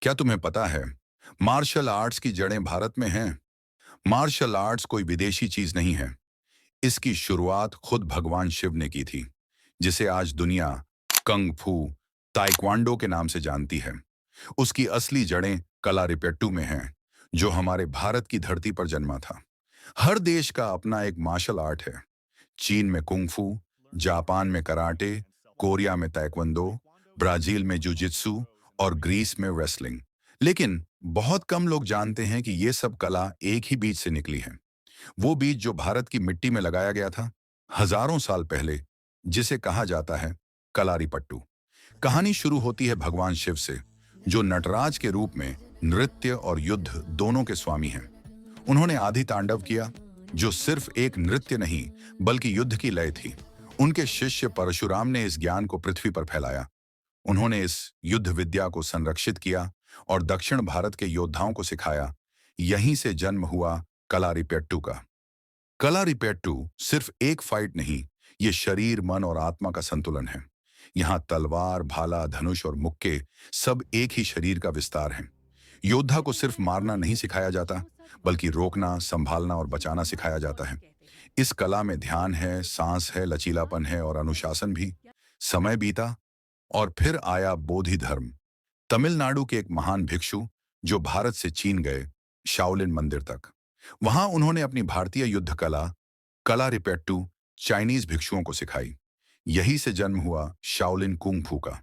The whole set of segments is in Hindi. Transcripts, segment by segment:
क्या तुम्हें पता है मार्शल आर्ट्स की जड़ें भारत में हैं? मार्शल आर्ट्स कोई विदेशी चीज नहीं है। इसकी शुरुआत खुद भगवान शिव ने की थी, जिसे आज दुनिया कंग फू ताइक्वांडो के नाम से जानती है। उसकी असली जड़ें कलारिपेट्टू में हैं, जो हमारे भारत की धरती पर जन्मा था। हर देश का अपना एक मार्शल आर्ट है। चीन में कुंग-फू, जापान में कराटे, कोरिया में ताइक्वांडो, ब्राजील में जुजित्सु और ग्रीस में रेसलिंग। लेकिन बहुत कम लोग जानते हैं कि ये सब कला एक ही बीज से निकली है। वो बीज जो भारत की मिट्टी में लगाया गया था हजारों साल पहले, जिसे कहा जाता है कलारीपट्टू। कहानी शुरू होती है भगवान शिव से, जो नटराज के रूप में नृत्य और युद्ध दोनों के स्वामी हैं। उन्होंने आदि तांडव किया, जो सिर्फ एक नृत्य नहीं बल्कि युद्ध की लय थी। उनके शिष्य परशुराम ने इस ज्ञान को पृथ्वी पर फैलाया। उन्होंने इस युद्ध विद्या को संरक्षित किया और दक्षिण भारत के योद्धाओं को सिखाया। यहीं से जन्म हुआ कलारीपेट्टू का। कलारीपेट्टू सिर्फ एक फाइट नहीं, ये शरीर, मन और आत्मा का संतुलन है। यहाँ तलवार, भाला, धनुष और मुक्के सब एक ही शरीर का विस्तार हैं। योद्धा को सिर्फ मारना नहीं सिखाया जाता, बल्कि रोकना, संभालना और बचाना सिखाया जाता है। इस कला में ध्यान है, सांस है, लचीलापन है और अनुशासन भी। समय बीता और फिर आया बोधि धर्म। तमिलनाडु के एक महान भिक्षु जो भारत से चीन गए, शाओलिन मंदिर तक। वहां उन्होंने अपनी भारतीय युद्ध कला कलारिपेट्टू चाइनीज भिक्षुओं को सिखाई। यही से जन्म हुआ शाओलिन कुंग फू का।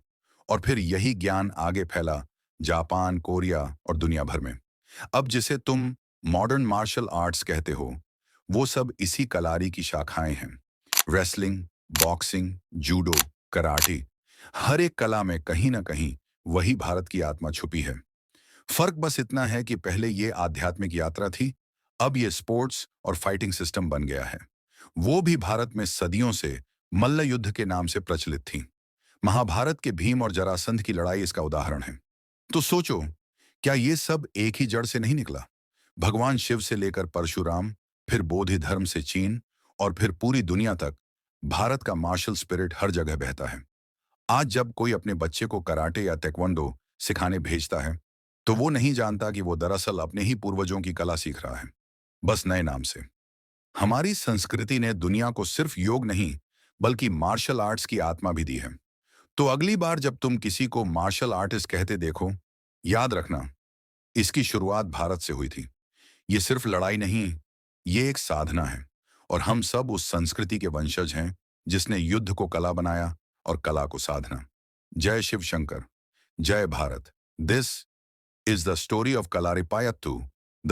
और फिर यही ज्ञान आगे फैला जापान, कोरिया और दुनिया भर में। अब जिसे तुम मॉडर्न मार्शल आर्ट्स कहते हो, वो सब इसी कलारी की शाखाएं हैं। रेसलिंग, बॉक्सिंग, जूडो, कराटे, हर एक कला में कहीं ना कहीं वही भारत की आत्मा छुपी है। फर्क बस इतना है कि पहले ये आध्यात्मिक यात्रा थी, अब ये स्पोर्ट्स और फाइटिंग सिस्टम बन गया है। वो भी भारत में सदियों से मल्ल युद्ध के नाम से प्रचलित थी। महाभारत के भीम और जरासंध की लड़ाई इसका उदाहरण है। तो सोचो, क्या ये सब एक ही जड़ से नहीं निकला? भगवान शिव से लेकर परशुराम, फिर बोधि धर्म से चीन और फिर पूरी दुनिया तक भारत का मार्शल स्पिरिट हर जगह बहता है। आज जब कोई अपने बच्चे को कराटे या ताइक्वांडो सिखाने भेजता है, तो वो नहीं जानता कि वो दरअसल अपने ही पूर्वजों की कला सीख रहा है, बस नए नाम से। हमारी संस्कृति ने दुनिया को सिर्फ योग नहीं, बल्कि मार्शल आर्ट्स की आत्मा भी दी है। तो अगली बार जब तुम किसी को मार्शल आर्टिस्ट कहते देखो, याद रखना, इसकी शुरुआत भारत से हुई थी। ये सिर्फ लड़ाई नहीं, ये एक साधना है। और हम सब उस संस्कृति के वंशज हैं जिसने युद्ध को कला बनाया और कला को साधना। जय शिव शंकर, जय Bharat. This is the story of Kalaripayattu, the